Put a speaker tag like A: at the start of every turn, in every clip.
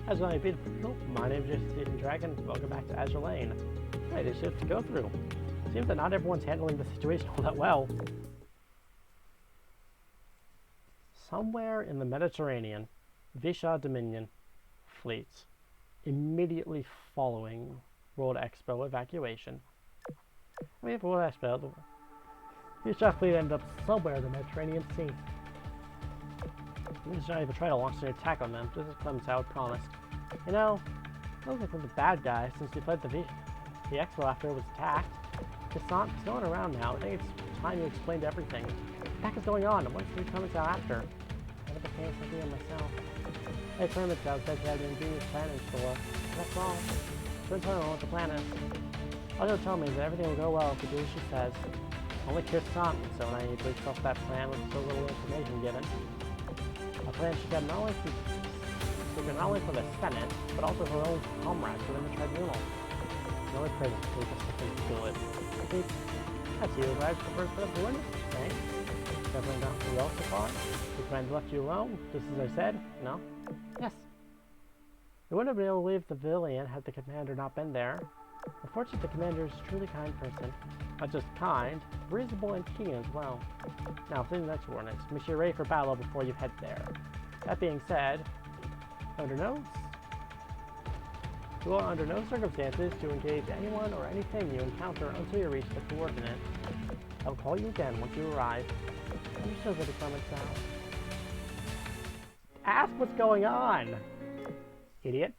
A: As my beautiful people, my name is Stephen Dragon. Welcome back to Azur Lane. Right, there's shit to go through. Seems that not everyone's handling the situation all that well. Somewhere in the Mediterranean, Vichya Dominion fleets, immediately following World Expo evacuation. I mean, for World Expo, the Vichya fleet ended up somewhere in the Mediterranean Sea. We just not even try to launch an attack on them, just as Clemenceau had promised. You know, looks like we're the bad guy since we fled the Expo after it was attacked. It's no one around now. I think it's time to explain everything. Attack is going on, and what's the Clemenceau after? I never paying something on myself. Hey, Clemenceau said she had an ingenious plan in store. That's all. She'll tell me what the plan is. All she'll tell me is that everything will go well if we do as she says. Only Chris taught me, so when I naively trust that plan with so little information given. A plan she got not only for the Senate, but also for her own comrades within the tribunal. The only prison was just something good. I think that's you, right? The first bit of the witness, thanks. Definitely not too well so far. Your friends left you alone, just as I said, no? Yes. You wouldn't have been able to leave the pavilion had the commander not been there. Unfortunately, the commander is a truly kind person. Not just kind, reasonable and keen as well. Now, for the next warnings, make sure you're ready for battle before you head there. That being said, you will under no circumstances to engage anyone or anything you encounter until you reach the coordinates. I will call you again once you arrive. Understood what the comments sound. Ask what's going on, idiot.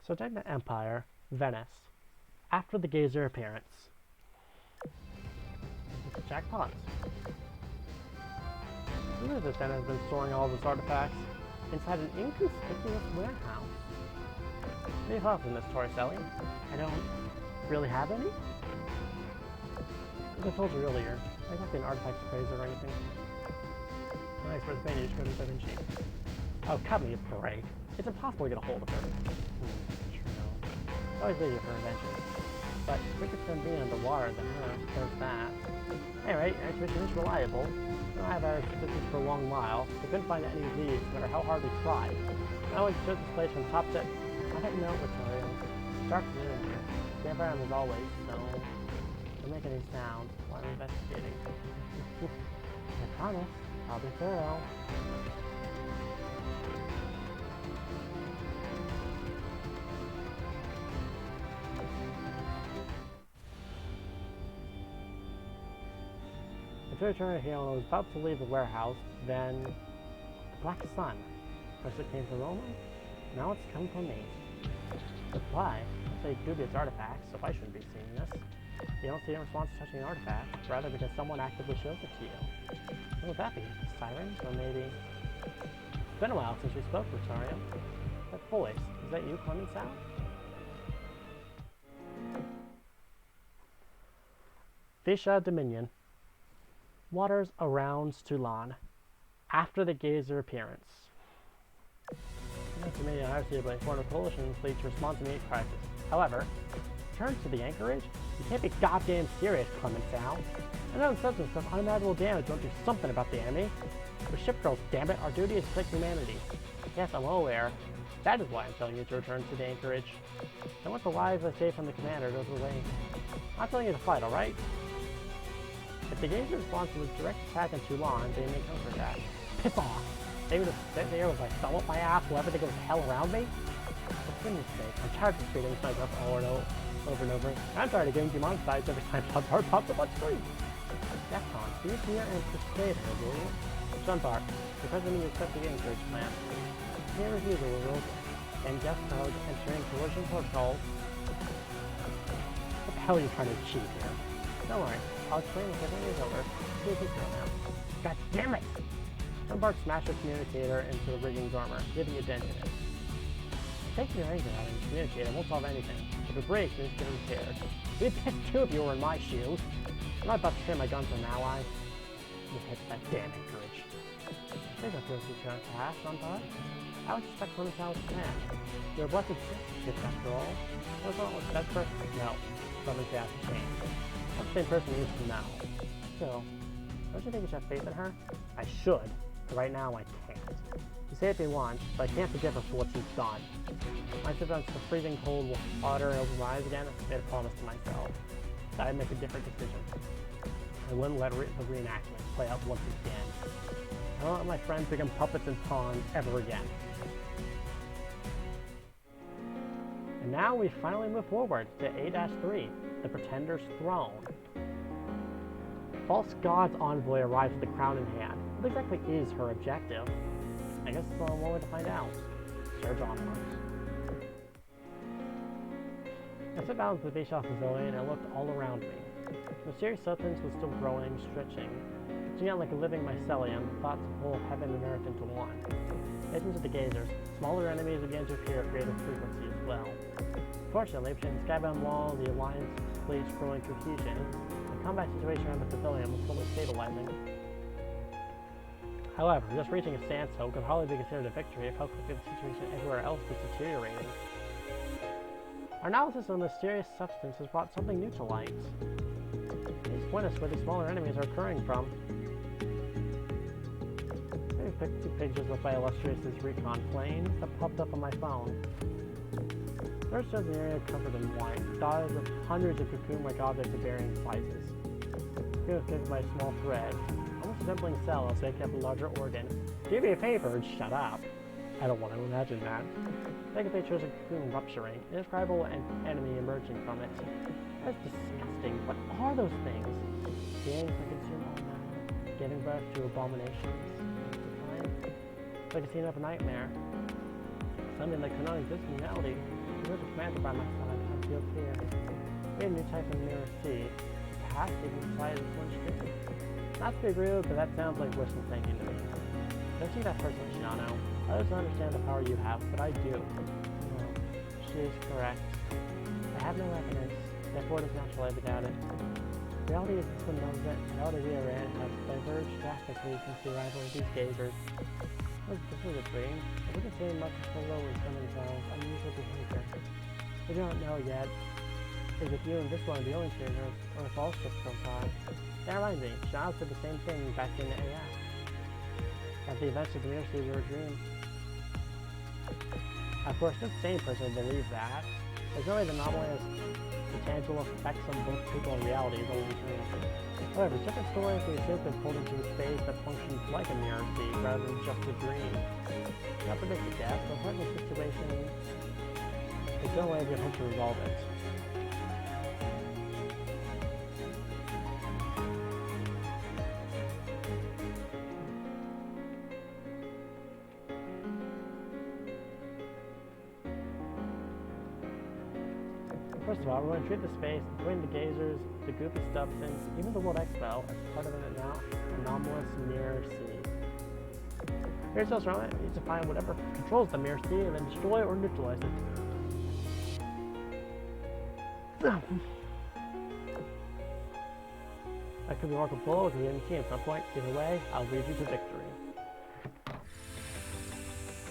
A: So Techno Empire, Venice. After the Gazer appearance. Jackpot. Who is this that has been storing all those artifacts inside an inconspicuous warehouse? Any thoughts on this, Torricelli? I don't really have any? As I told you earlier, I got an artifact appraiser or anything. Nice for the Spanish for the Da Vinci. Oh, cut me a break. It's impossible to get a hold of her. True. Always leave her invention. But quicker than being underwater than her does that. Anyway, our intuition is reliable. I have had suspicions for a long while. We couldn't find any leads, no matter how hard we tried. I went to search this place from top to... I didn't know what's real. It's dark noon here. Campfire as always, so... Don't make any sound while I'm investigating. I promise, I'll be thorough. The return here was about to leave the warehouse, then the Black Sun. First it came from Roma, now it's come from me. Reply, it's a dubious artifact, so I shouldn't be seeing this. You don't see a response to touching an artifact, rather because someone actively shows it to you. What would that be? Sirens? Or maybe... It's been a while since we spoke, Rosario. That voice, is that you, Clemenceau? Vichya Dominion. Waters around Toulon, after the Gazer appearance. The Dominion obviously by foreign coalition fleet to respond to immediate crisis. However, return to the anchorage? You can't be goddamn serious, Clemenceau. I know in substance of unimaginable damage won't do something about the enemy. We're ship girls, damn it. Our duty is to protect humanity. Yes, I'm well aware. That is why I'm telling you to return to the anchorage. I want the lives I saved from the commander go to the way. I'm not telling you to fight, alright? If the Gazer responds to a direct attack on Toulon, they may counterattack. Piss off! They would have sit there with my thumb up my ass, will everything go to hell around me? For goodness sake, I'm tired of repeating myself over and over. I'm tired of getting demonetized every time Jean Bart pops up on screen. Defcon, be here and persuade her, will you? Jean Bart, the president will accept the Anchorage plan. Here review the rules and guest code entering coercion protocols. What the hell are you trying to achieve here? Don't worry, I'll explain if everything is over. Be a big girl now. God damn it! Jean Bart smashed the communicator into the rigging dormer, giving a dent in it. Take your anger out of the communicator, won't solve anything. If it breaks, it needs to get repaired. We'd be pissed too if you were in my shoes. I'm not about to train my guns on an ally. You hit that damn anchorage. I think I'll feel you trying to pass, Jean Bart. I would expect Clemenceau's plan. You're a blessed ship after all. What's wrong with that person? No. Something has to change. Not the same person used to now. Still, don't you think you should have faith in her? I should, but right now I can't. You saved me once, but I can't forgive her for what she's done. When I sit down to the freezing cold water and open my eyes again, I made a promise to myself that I'd make a different decision. I wouldn't let the reenactment play out once again. I don't let my friends become puppets and pawns ever again. And now we finally move forward to A-3, the Pretender's Throne. False God's envoy arrives with the crown in hand. What exactly is her objective? I guess it's one way to find out. Search onwards. I sat down with the Vichya pavilion and I looked all around me. The mysterious substance was still growing, stretching out like a living mycelium, thoughts of whole heaven and earth into one. Visions of the gazers, smaller enemies began to appear at greater frequency as well. Fortunately, between the skybound wall and the Alliance fleet's growing cohesion, the combat situation around the pavilion was slowly stabilizing. However, just reaching a standstill could hardly be considered a victory if how quickly the situation everywhere else was deteriorating. Our analysis of the mysterious substance has brought something new to light. Please point us where the smaller enemies are occurring from. I picked 2 pictures of my illustrious recon plane that popped up on my phone. First shows an area covered in white, dotted with hundreds of cocoon-like objects of varying sizes. Cocoon was connected by a small thread, almost resembling cells making up a larger organ. Do me a favor and shut up. I don't want to imagine that. Second picture shows a cocoon rupturing, an indescribable enemy emerging from it. That's disgusting. What are those things? Beings that consume all matter, giving birth to abominations. It's like a scene of a nightmare. Something that could not exist in reality. There was a commander by my side. I feel fear. We had a new type of mirror C. Perhaps even decided this one stream. Not to be rude, but that sounds like wishful thinking to me. Don't see that personally, Shinano. Others don't understand the power you have, but I do. No, she is correct. I have no evidence, therefore it is natural I doubt it. Reality is this one knows it. Reality we are in has diverged drastically since the arrival of these gazers. This is a dream. I wouldn't say much below in some themselves, unusual behavior. We don't know yet. Is it you and this one the only dreamers, or if all ships go by? That reminds me, Shao said the same thing back in AF. That the events of the mirror sea were a dream. Of course, this same person would believe that. There's no way the anomaly has the tangible effects on both people and reality is only true. However, different stories we have been pulled into a space that functions like a mirror sea rather than just a dream. Not predict the death, but what the situation there's no way we hope to resolve it. First of all, we're going to treat the space, including the gazers, the goofy substance, even the World Expo, as part of an anomalous mirror sea. Here's what's wrong with it. You need to find whatever controls the mirror sea and then destroy or neutralize it. That could be Marco if you didn't see at some point. Either way, I'll lead you to victory.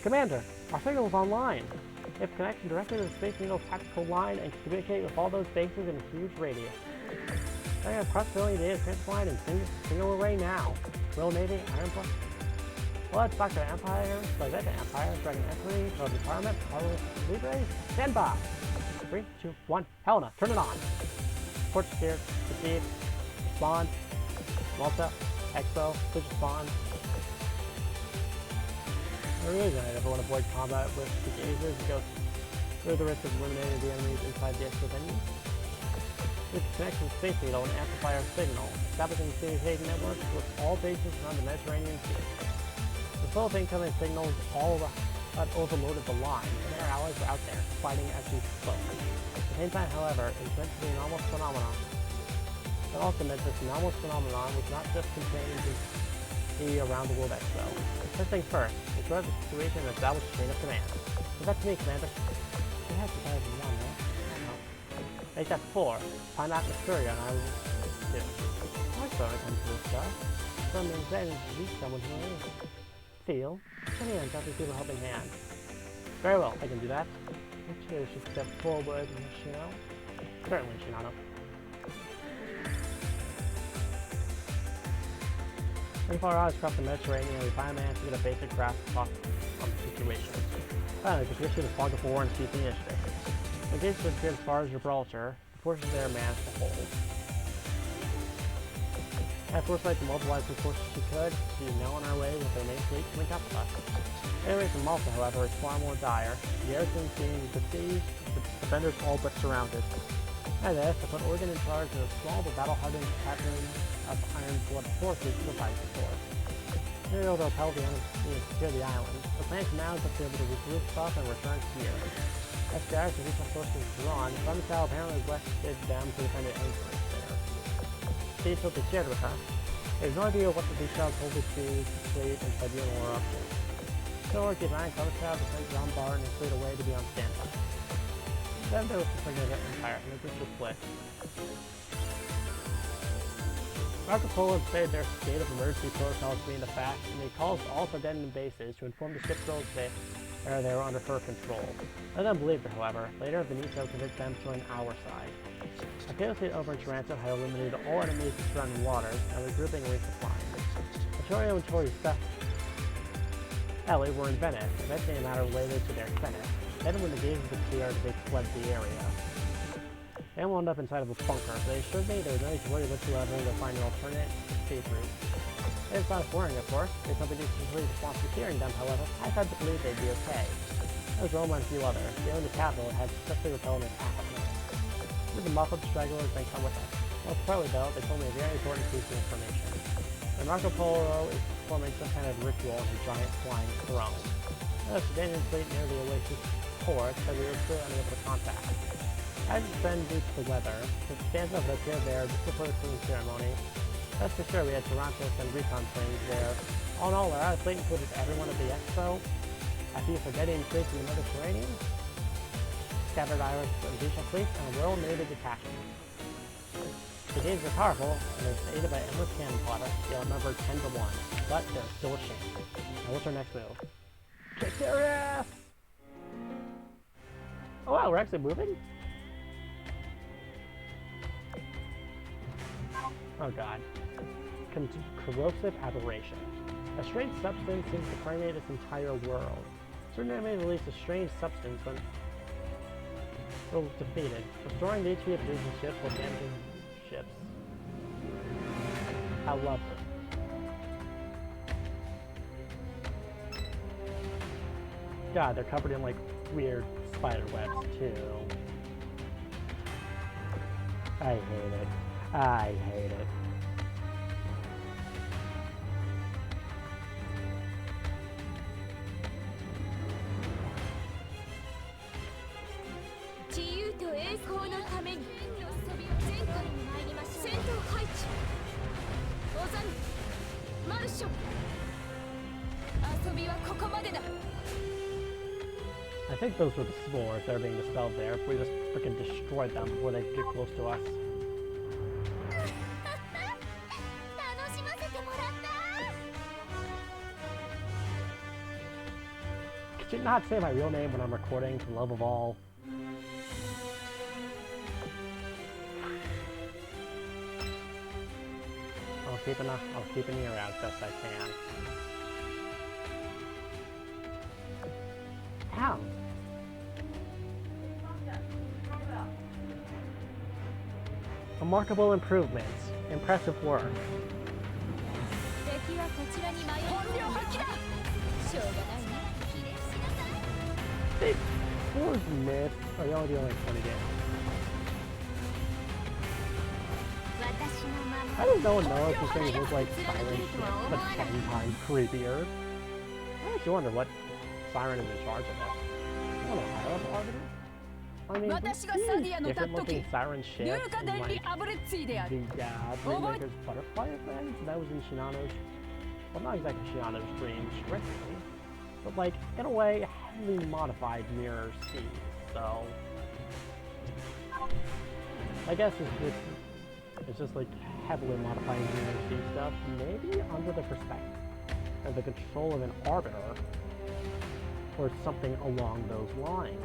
A: Commander, our signal is online. We have connection directly to the Space Needle tactical line and can communicate with all those bases in a huge radius. I have cross-filling data transfer line and signal array now. Royal Navy, Iron Plus. Well, let's back to Empire, Gazette Empire, Dragon F3, Total Department, Carlos Libre, stand by! 3, 2, 1, Helena, turn it on! Port Steer, Receive, Spawn, Malta, Expo, Switch Spawn. The reason I never want to avoid combat with the gazers is because through the risk of eliminating the enemies inside the Expo venue. This connection with Space Needle and amplify our signal, establishing communication networks with all bases around the Mediterranean Sea. The flow of incoming signals all overloaded the line, and their allies were out there, fighting as we spoke. At the same time, however, it was meant to be an anomalous phenomenon. It also meant this anomalous phenomenon was not just contained to be around the World Expo. First things first, ensure the situation and establish a chain of command. So that's me, Commander. You have to guide me on, right? No. Make that 4. Find out Mercuria and I will do. I thought it comes to this stuff. Some invented to reach someone who is. Feel. Come here and got these people helping hand. Very well, I can do that. Which is should step forward, Shino. Certainly, Shinano. 24 hours across the Mediterranean, we finally managed to get a basic grasp of on the situation. Finally, the issue of fog of war and seize the initiative. The gates would appear as far as Gibraltar. The forces there managed to hold. At foresight to mobilize the forces she could, she is now on her way with her main fleet to link up with us. Anyways, from Malta, however, is far more dire. The garrison's being besieged, with the defenders all but surrounded. At this, I put Oregon in charge of a small but battle-hardened battalion of Iron Blood forces to fight the force. They were able to repel the enemy and secure the island. The plan now is to be able to regroup stuff and return here. As the Irish additional forces drawn, Clemenceau apparently requested them to defend the anchorage there. These will be shared with her. There's no idea what the Vichya told the fleet and tribunal were up to. So, keep an eye on Clemenceau to send Jean Bart and his fleet away to be on standby. Then there was the Significant Empire, and the group was split. Marco Polo had stated their state of emergency protocols being the fact, and he calls all Sardinian bases to inform the ship girls they were under her control. None of them believed her, however. Later, Benito convinced them to join our side. A failed fleet over in Taranto had eliminated all enemies in surrounding waters, and regrouping and resupplying. Vittorio and Tori's Ellie were in Venice, eventually a matter related to their Senate. Then when the gates disappeared, they fled the area. They wound up inside of a bunker, but they assured me there was no need to worry whatsoever to find an alternate escape route. It's not boring, of course. If somebody is completely responsible for hearing them, however, I had to believe they'd be okay. There was Roma and a few others. The only capital had successfully repelled an attack on them. With the muffled stragglers, they come with us. Most partly, though, they told me a very important piece of information. The Marco Polo is performing some kind of ritual on his giant flying throne. The Sardinian fleet near the Oasis port said we were still unable to contact. As it's been due to the weather, the stanza that appeared there just before the cleaning ceremony. That's for sure, we had Tarantos and recon planes there. All in all, our fleet included everyone at the expo, a few Sardinian fleets in the Mediterranean, scattered Irish and Vichya fleets, and a Royal Navy detachment. The games are powerful, and they're aided by endless cannon fodder. They outnumbered 10 to 1, but they're still a shame. Now what's our next move? Kick their ass! Oh wow, we're actually moving? Oh god. Corrosive aberration. A strange substance seems to permeate this entire world. Certain enemies release a strange substance when defeated, restoring the HP of producing ships while damaging ships. How lovely. God, they're covered in like weird spider webs too. I hate it. I hate it. I think those were the spores that are being dispelled there. If we just freaking destroyed them before they get close to us. Could you not say my real name when I'm recording, for the love of all? I'll keep an ear out as best I can. Ow! Remarkable improvements. Impressive work. They forced myth. Oh, they only do like 20 damage. How does no one know if these things look like siren ships, but 10 times creepier? I actually wonder what siren is in charge of this. I don't know how to target it. I mean, different looking siren ships and like the Dreammaker's butterfly event that was in Shinano's, well not exactly Shinano's dream strictly, but like in a way heavily modified Mirror C, so I guess it's just like heavily modifying Mirror C stuff, maybe under the perspective or the control of an arbiter or something along those lines.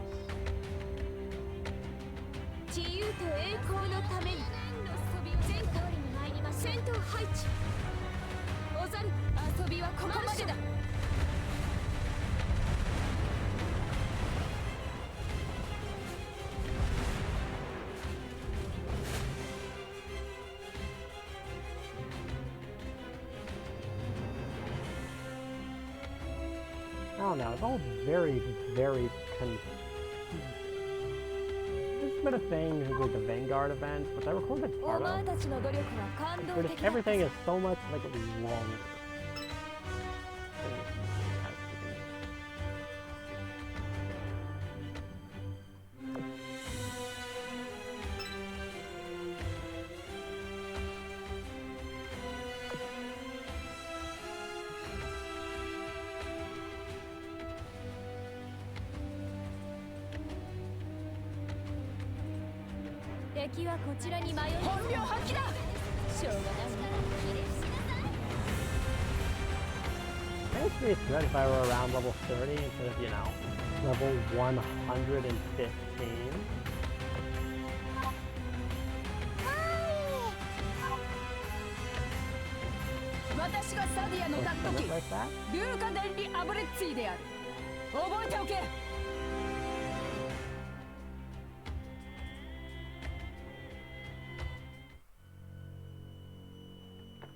A: on now. It's all very, very This has been a thing with like the Vanguard events, which I recorded part of. Where just everything is so much like wrong. Maybe it's good if I were around level 30 instead of, you know, level 115. Like that?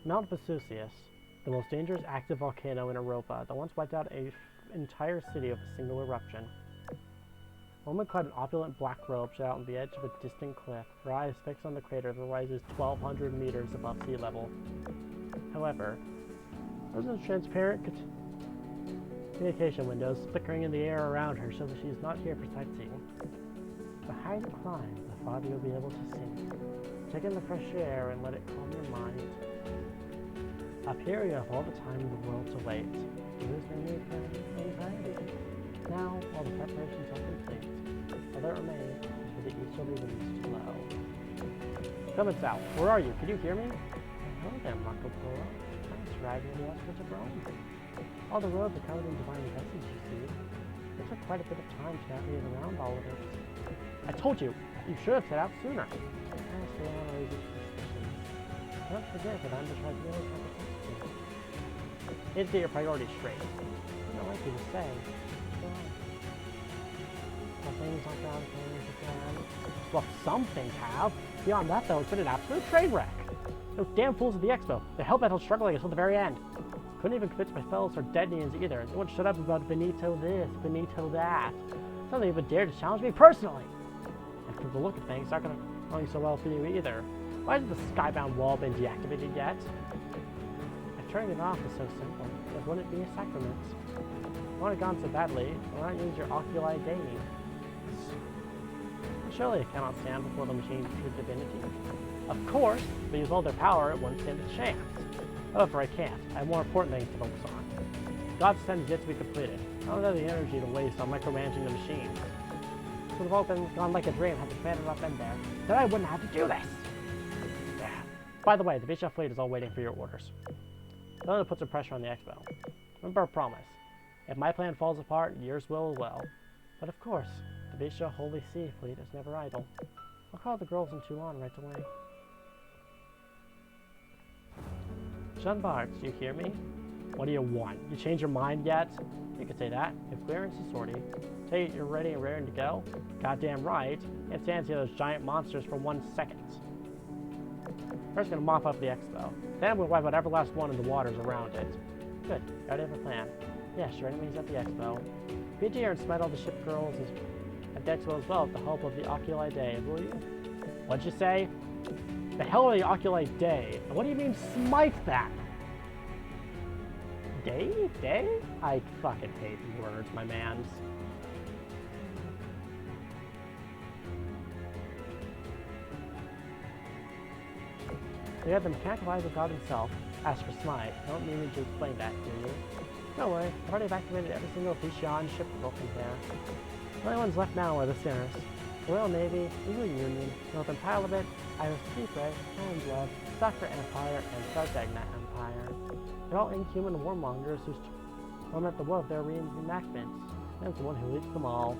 A: Mount Vesuvius, the most dangerous active volcano in Europa that once wiped out an entire city with a single eruption. A woman clad in opulent black robe stood out on the edge of a distant cliff, her eyes fixed on the crater that rises 1,200 meters above sea level. However, there was transparent communication windows flickering in the air around her so that she is not here for sightseeing. The higher you climb, the farther you'll be able to see. Take in the fresh air and let it calm your mind. Up here you have all the time in the world to wait. There is no need for anxiety. Now, all the preparations are complete. All that remains is for the easterly winds to blow. Clemenceau, where are you? Can you hear me? Hello there, Marco Polo. I'm driving the outskirts of Rome. All the roads are covered in divine messages, you see. It took quite a bit of time to navigate around all of it. I told you, you should have set out sooner. Honestly, I don't always suspicions. Don't forget that I'm the tribunal competition. You need to get your priorities straight. I don't like you to say. Well, things aren't gone according to plan. Well, some things have. Beyond that, though, it's been an absolute train wreck. Those damn fools at the expo. They held battle struggling until the very end. Couldn't even convince my fellows or Dednians either. They wouldn't shut up about Benito this, Benito that. Some even dared to challenge me personally. And from the look of things, it's not going so well for you either. Why hasn't the skybound wall been deactivated yet? If turning it off is so simple, then wouldn't it be a sacrament? If it gone so badly, why not use your oculi Dei? Surely it cannot stand before the machine's true divinity. Of course, if they use all their power, it won't stand a chance. However, I can't. I have more important things to focus on. God's send is yet to be completed. I don't have the energy to waste on micromanaging the machine. It would have all gone like a dream had the commander not been there. Then I wouldn't have to do this! Yeah. By the way, the Vichya fleet is all waiting for your orders. Tell them to put some pressure on the expo. Remember our promise. If my plan falls apart, yours will as well. But of course, the Vichya Holy Sea fleet is never idle. I'll call the girls in Toulon right away. Jean Bart, do you hear me? What do you want? You changed your mind yet? You could say that. If clearance is sortie, say you're ready and raring to go. Goddamn right. Can't stand to see those giant monsters for 1 second. First gonna mop up the expo. Then we'll wipe out every last one in the waters around it. Good. Got it have a plan. Yes, your enemies at the expo. Be here and smite all the ship girls at the expo as well with the help of the Oculi Dei, will you? What'd you say? The hell are the Oculi Dei? What do you mean smite that? Day? Day? I fucking hate words, my mans. They have the mechanical eyes of God himself. As for smite, I don't need me to explain that, do you? Don't worry, I've already evacuated every single Vichya ship from there. The only ones left now are the sinners. The Royal Navy, Eagle Union, Northern Pilot, Iris Secret, Iron Blood, Sacra Empire, and Sardegna Empire. They're all inhuman warmongers who torment the world with their reenactments. I'm the one who leads them all.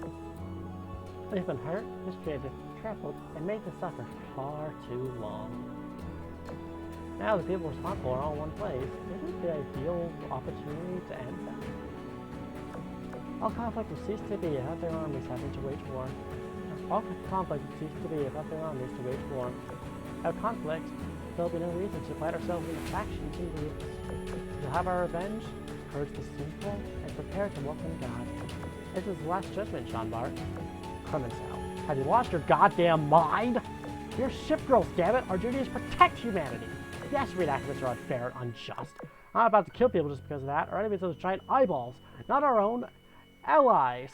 A: They've been hurt, mistreated, trampled, and made to suffer far too long. Now the people responsible are all in one place. Isn't the ideal opportunity to end them? All conflict will cease to be without their armies having to wage war. All conflict will cease to be without their armies to wage war. Without conflict, there will be no reason to fight ourselves into factions and groups. We'll have our revenge, purge the sinful, and prepare to welcome God. This is the last judgment, Jean Bart. Clemenceau, have you lost your goddamn mind? We're ship girls, damn it! Our duty is to protect humanity! Yes, reenactments are unfair and unjust. I'm not about to kill people just because of that, or enemies of those giant eyeballs, not our own allies.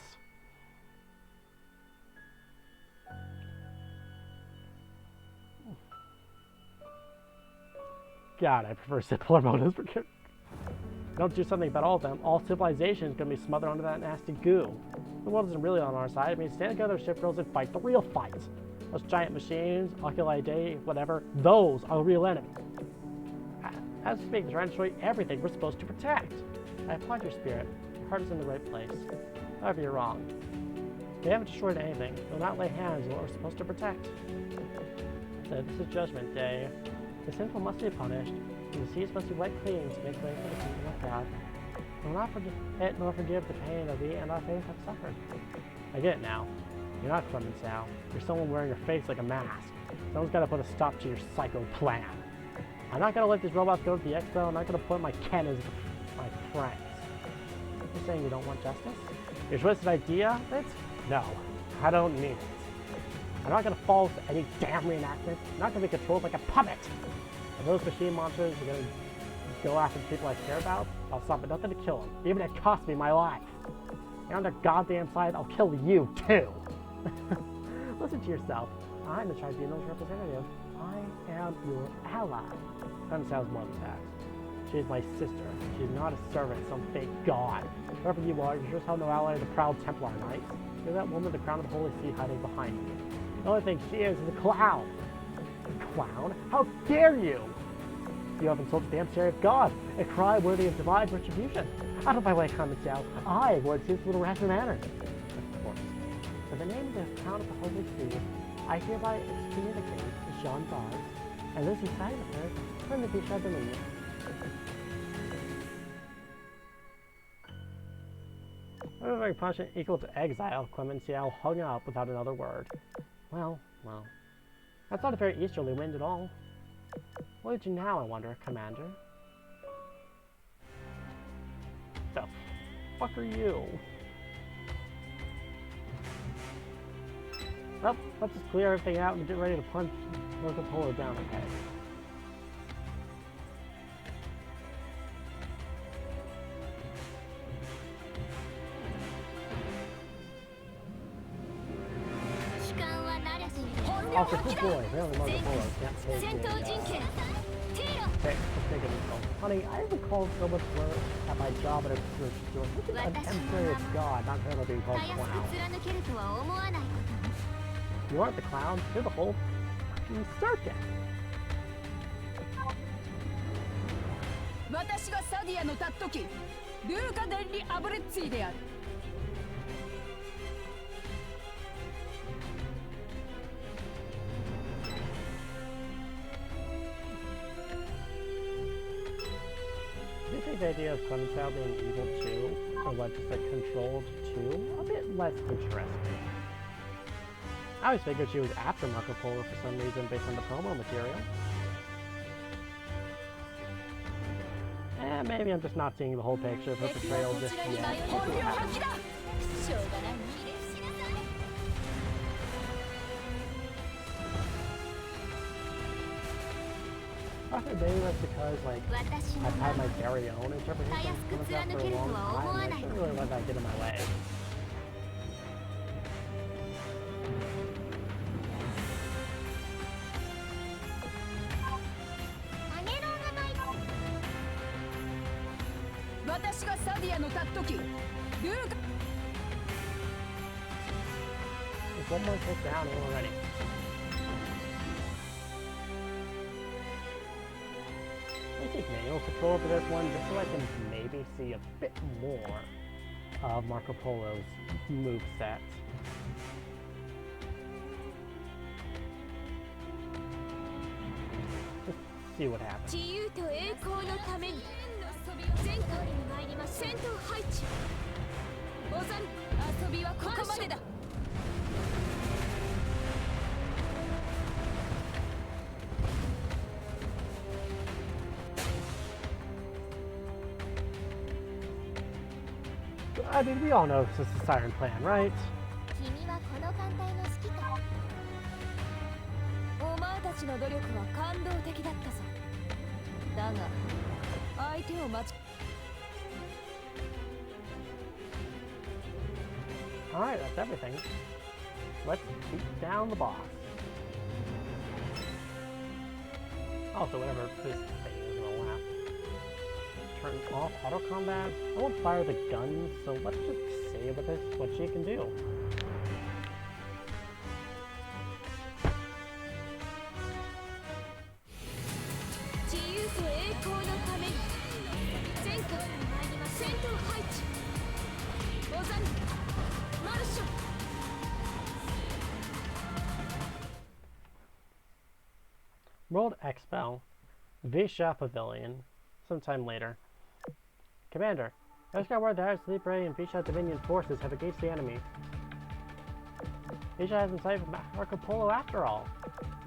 A: God, I prefer simpler motives. Don't do something about all of them. All civilization is going to be smothered under that nasty goo. The world isn't really on our side. I mean, stand together, ship girls, and fight the real fights. Those giant machines, Oculi Dei, whatever, those are the real enemy. As we speak, they're trying to destroy everything we're supposed to protect. I applaud your spirit. Your heart is in the right place. However, you're wrong. They haven't destroyed anything. They'll not lay hands on what we're supposed to protect. So this is Judgment Day. The sinful must be punished, and the seas must be wiped clean to make way for the kingdom of God. We will not forget nor forgive the pain that we and our faith have suffered. I get it now. You're not Clemenceau. You're someone wearing your face like a mask. Someone's got to put a stop to your psycho plan. I'm not going to let these robots go to the expo. I'm not going to put my Ken my friends. You're saying you don't want justice? Your twisted idea? No, I don't mean it. I'm not going to fall to any damn reenactment. I'm not going to be controlled like a puppet. If those machine monsters are going to go after the people I care about, I'll stop at nothing to kill them, even if it costs me my life. You're on their goddamn side, I'll kill you too. Listen to yourself. I'm the tribunal's representative. I am your ally. Clemenceau's more than that. She is my sister. She is not a servant, some fake god. Whoever you are, you're sure as hell no ally of the proud Templar Knights. You're that woman with the crown of the Holy See hiding behind you. The only thing she is a clown. A clown? How dare you! You have insulted the emissary of God, a cry worthy of divine retribution. Out of my way, Clemenceau. I would see this little rational manners. Of course. In the name of the crown of the Holy See, I hereby excommunicate Jean Bart, and those who side with her from the Vichya believe. Every punishment equal to exile, Clemenceau hung up without another word. Well. That's not a very easterly wind at all. What did you now, I wonder, Commander? The fuck are you? Well, let's just clear everything out and get ready to punch Marco Polo down, okay? Also, good boy. Really Marco Polo can't take the, okay, let's take it easy. Honey, I haven't called so much work at my job at a grocery store. Look at that emissary of God, not her being called clown. You aren't the clown, you're the whole fucking circus.
B: 私がサディアのたっとき、ルーカ・デンリ・アブレッツィである。
A: Do you think the idea of Clemenceau being evil too, or what, just like controlled too, a bit less interesting? I always figured she was after Marco Polo for some reason based on the promo material. Maybe I'm just not seeing the whole picture of her portrayal just yet. Maybe that's because, like, I've had my very own interpretation of Clemenceau for a long time, and I shouldn't really let that get in my way. There's one more kick down already. Let me take manual control for this one just so I can maybe see a bit more of Marco Polo's moveset. Just see what happens. I mean, we all know this is the Siren plan, right?
C: 君はこの艦隊の指揮官。
B: お前たちの努力は感動的だったぞ。だが相手を待ち
A: Alright, that's everything. Let's beat down the boss. Also, whenever this thing is gonna last. Turn off auto combat. I won't fire the guns, so let's just see what she can do. World Expo, Vichya Pavilion, sometime later. Commander, I just got word that Libre and Vichya Dominion forces have engaged the enemy. Vichya has in sight of Marco Polo after all.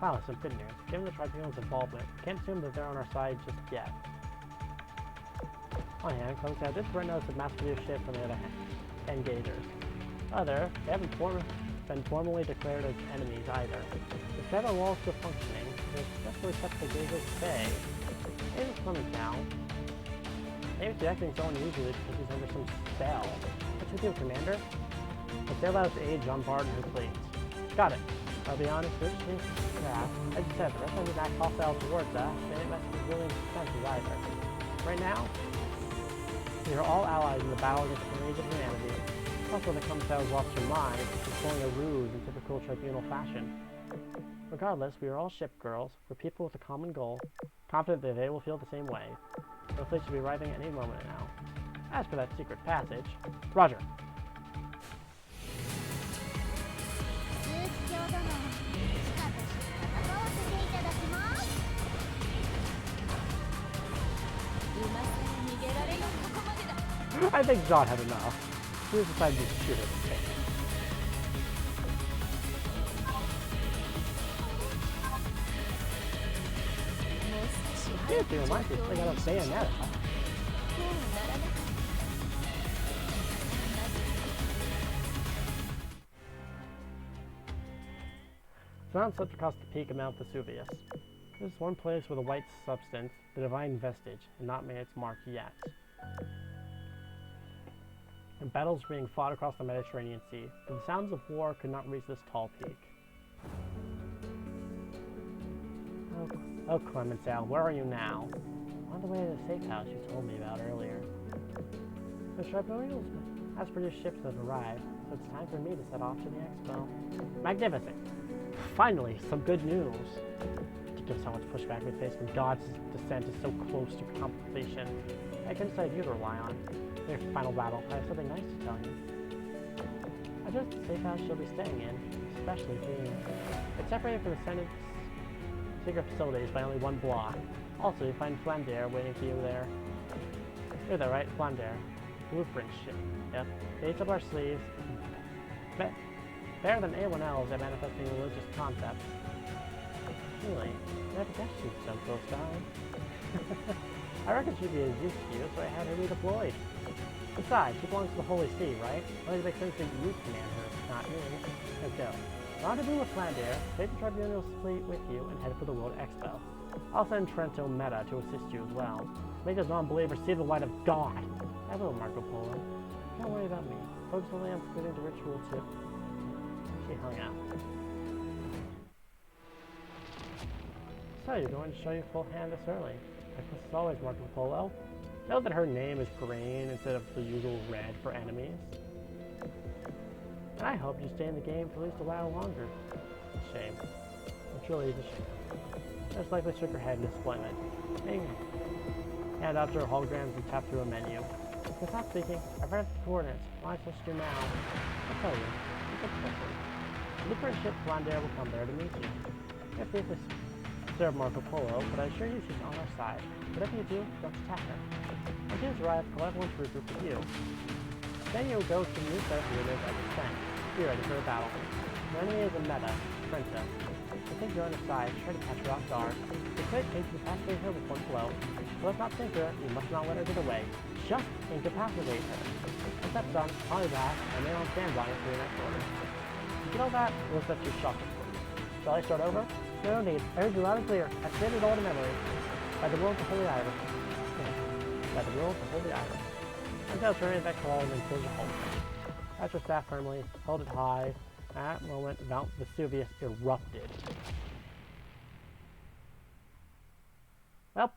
A: Wow, some good news. Given the Tribunal's involvement, we can't assume that they're on our side just yet. On hand, Clemenceau did threaten us with mass-produced ships on the other hand, engagers. Other, they haven't been formally declared as enemies either. The federal wall is still functioning, so it's especially kept the gazers at bay. Maybe it's Clemenceau. Maybe he's acting so unusually because he's under some spell. What should we do, Commander? Let's sail out to aid Jean Bart and her fleet. Got it. I'll be honest, this is craft. As you said, the rest of them act hostile towards us, and it must be really expensive either. Right now, we are all allies in the battle against the enemies of humanity. Also, the Clemenceau's lost her mind, she's pulling a ruse in typical tribunal fashion. Regardless, we are all ship girls, we're people with a common goal, confident that they will feel the same way. The fleet should be arriving any moment now. As for that secret passage, Roger. I think Jean had enough. He just decided to shoot her in the face. Dude, reminds me, I got a bayonet. Jean slipped across the peak of Mount Vesuvius. This is one place with a white substance, the divine vestige, had not made its mark yet. And battles were being fought across the Mediterranean Sea, but the sounds of war could not reach this tall peak. Oh, Clemenceau, where are you now? On the way to the safe house you told me about earlier. The Tribunal's mass-produced ships have arrived, so it's time for me to set off to the expo. Magnificent! Finally, some good news! Ridiculous how much pushback we face when God's descent is so close to completion. I can decide you to rely on. In your final battle, I have something nice to tell you. I just the safe house she'll be staying in, especially being it's separated from the Senate's secret facilities by only one block. Also, you find Flandre waiting for you there. You're there, right? Flandre. Blueprint ship. Yep. Face up our sleeves. Better than anyone else at manifesting religious concepts. Really? I never guessed she'd so close by. I reckon she'd be a use to you, so I had her redeployed. Besides, she belongs to the Holy See, right? It only makes sense that you command her, not me. Let's go. Rendezvous with Flandre, take the Tribunal's fleet with you, and head for the World Expo. I'll send Trento Meta to assist you as well. Make those non-believers see the light of God. I will, Marco Polo. Don't worry about me. Focus only on completing the ritual too. She hung out. So you're going to show your full hand this early. Like this is always Marco Polo. Note that her name is green instead of the usual red for enemies. And I hope you stay in the game for at least a while longer. Shame. It truly is a shame. Most likely shook her head in disappointment. Hand out to her holograms and tap through a menu. Without speaking, I've read the coordinates. What am I supposed to do now? I'll tell you. You get quickly. Blueprint ship Flandre will come there to meet you. You have briefly serve Marco Polo, but I assure you she's on our side. Whatever you do, don't attack her. When she's arrived, collect one to regroup with you. Then you'll go to the new set of leaders at the tent. Be ready for a battle. The enemy is a Meta, Trento. I think you're on her side. Try to catch her off guard. The quick takes the passageway her with one blow. So let's not sink her. You must not let her get away. Just incapacitate her. Once that's done, call me back, and then I'll stand by you for your next order. You get all that? Or was that too shocking? Shall I start over? No need. I heard you loud and clear. I spit it all to memory. By the will of the Holy Iris. By the will of the Holy Iris. Until turning that call and then close the hole. Catch your staff firmly, held it high. At that moment, Mount Vesuvius erupted. Well,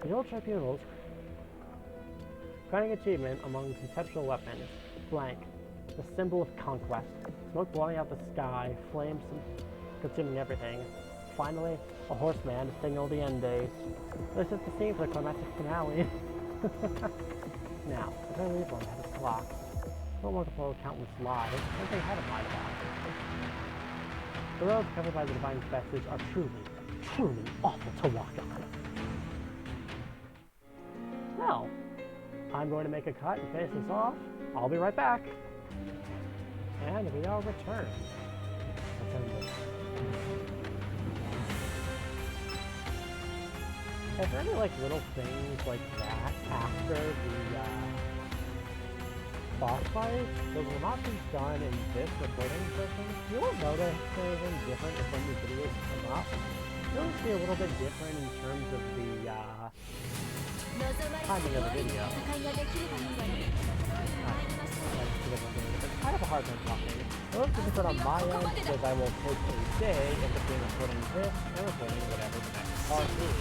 A: the old tribunal's crowning achievement among conceptual weapons, blank, the symbol of conquest, smoke blowing out the sky, flames consuming everything. Finally, a horseman to signal the end days. This is the scene for the climactic finale. Now, the very evil had his clock. No one can follow countless lies, and they haven't lied about. The roads covered by the divine message are truly awful to walk on. Well, I'm going to make a cut and finish this off. I'll be right back. And we are returned. Is there any little things like that after the boss fight? Those will not be done in this recording session. You won't notice anything different if when your videos come up. You'll see a little bit different in terms of the timing of the video. It's kind of a hard time talking. It looks different on my end because I will take a day in between recording this and recording whatever the next part is.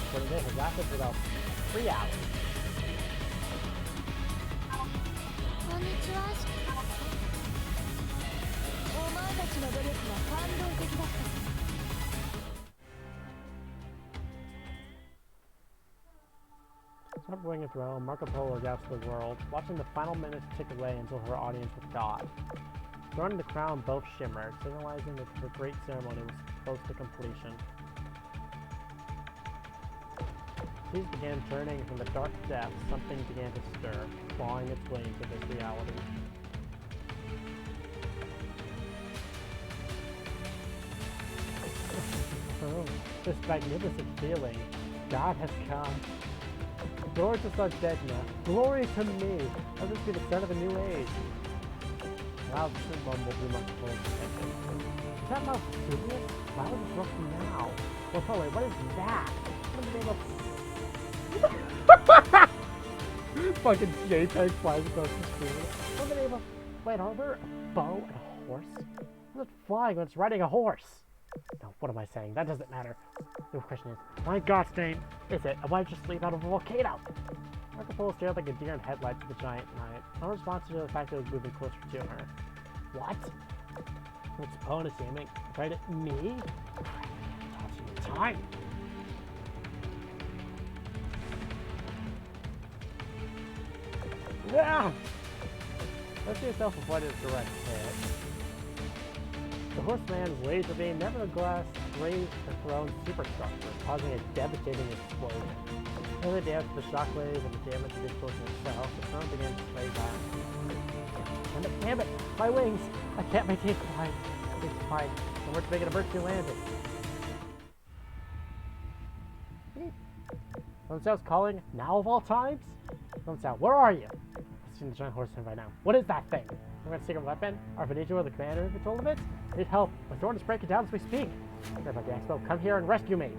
A: Recording this has lasted for about 3 hours. Subverting a throne, Marco Polo gaps the world, watching the final minutes tick away until her audience was God. The throne and the crown both shimmered, signalizing that her great ceremony was close to completion. Seas began turning from the dark depths, something began to stir, clawing its way into this reality. Oh, this magnificent feeling. God has come. Glory to Sargegna. Glory to me. Let this be the start of a new age. Loud mumble through my full attention. Is that Mount Vesuvius? Why would it rough now? Well, probably, what is that? What is the name of... Fucking JPEG flies across the screen. What's the name of... Wait, are there a bow and a horse? What's it flying when it's riding a horse? No, what am I saying? That doesn't matter. The question is, my God's name is it? And why did you sleep out of a volcano? Marco Polo stared like a deer in headlights at the giant knight. No response to the fact that it was moving closer to her. What? Its opponent is aiming right at me? Touching the time. Yeah! Let's see yourself avoid a direct hit. The horseman's laser beam nevertheless grazed the throne's superstructure, causing a devastating explosion. As it danced the shockwaves and the damage to the explosion itself, the throne began to sway back. Damn it! My wings! I can't maintain flight. It's fine. And we're making a vertical landing. Clemenceau's calling now of all times? Clemenceau, where are you? I've seen the giant horseman right now. What is that thing? We're going to secret weapon? Our Venetia or the commander in control of it? I need help. My sword is breaking down as we speak. Sorry about the expo. Come here and rescue me.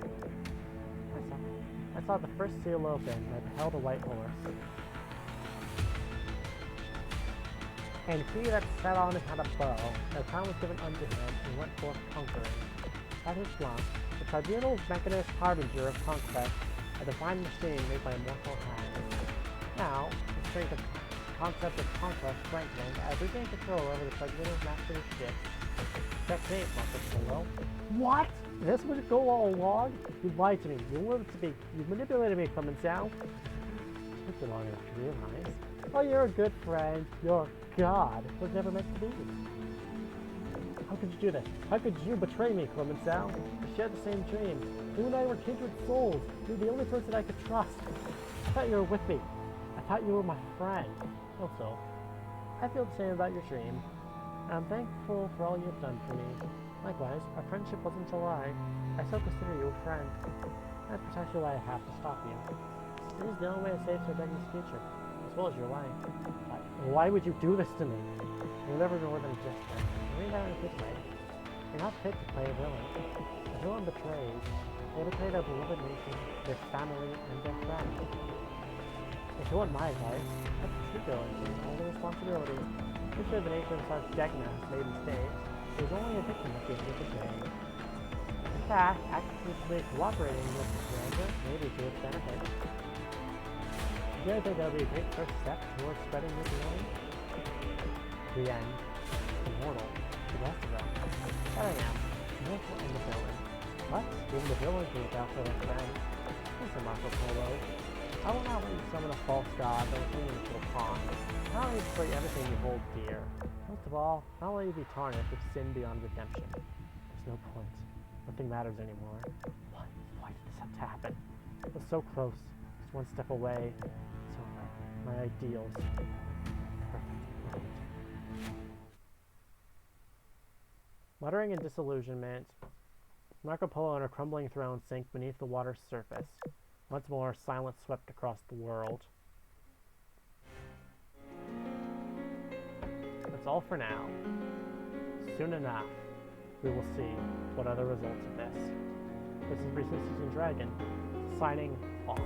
A: I saw the first seal open and I beheld a white horse. And he that sat on it had a bow. The crown was given unto him and went forth conquering. At his flank, the tribunal's mechanist harbinger of conquest, a divine machine made by immortal hands. Now, the strength of concept of conquest strengthened as we gained control over the tribunal's master's ships. Checkmate, Marco Polo. What? This would go all along? You lied to me. You manipulated me, Clemenceau. Took you long enough to realize. Oh, you're a good friend. You're God. It was never meant to be. How could you do this? How could you betray me, Clemenceau? We shared the same dream. You and I were kindred souls. You were the only person I could trust. I thought you were with me. I thought you were my friend. Also, I feel the same about your dream. And I'm thankful for all you've done for me. Likewise, our friendship wasn't a lie. I still consider you a friend. That's precisely why I have to stop you. This is the only way to save Sardenya's future, as well as your life. Why would you do this to me? You're never more than just that. I mean that in a good way. You're not fit to play a villain. A villain betrays. They betray their beloved nation, their family, and their friends. If you want my advice, let the true villain take all the responsibility. I'm sure the nation of Sardenna has made mistakes. He was only a victim of being betrayed. In fact, actively cooperating with the commander may be to its benefit. Do you think that would be a great first step towards spreading your feeling? The end. Immortal. The rest of them. That I am. Immortal and the villain. What? Even the villain can look out for their friend. Listen, Marco Polo. I will not let you summon a false god that will turn you into a pawn. I'll let you destroy everything you hold dear. Most of all, I'll let you be tarnished with sin beyond redemption. There's no point. Nothing matters anymore. Why did this have to happen? It was so close. Just one step away. It's over. My ideals. Perfect. Muttering in disillusionment, Marco Polo and her crumbling throne sank beneath the water's surface. Once more, silence swept across the world. That's all for now. Soon enough, we will see what are the results of this. This is Rhys and Dragon, signing off.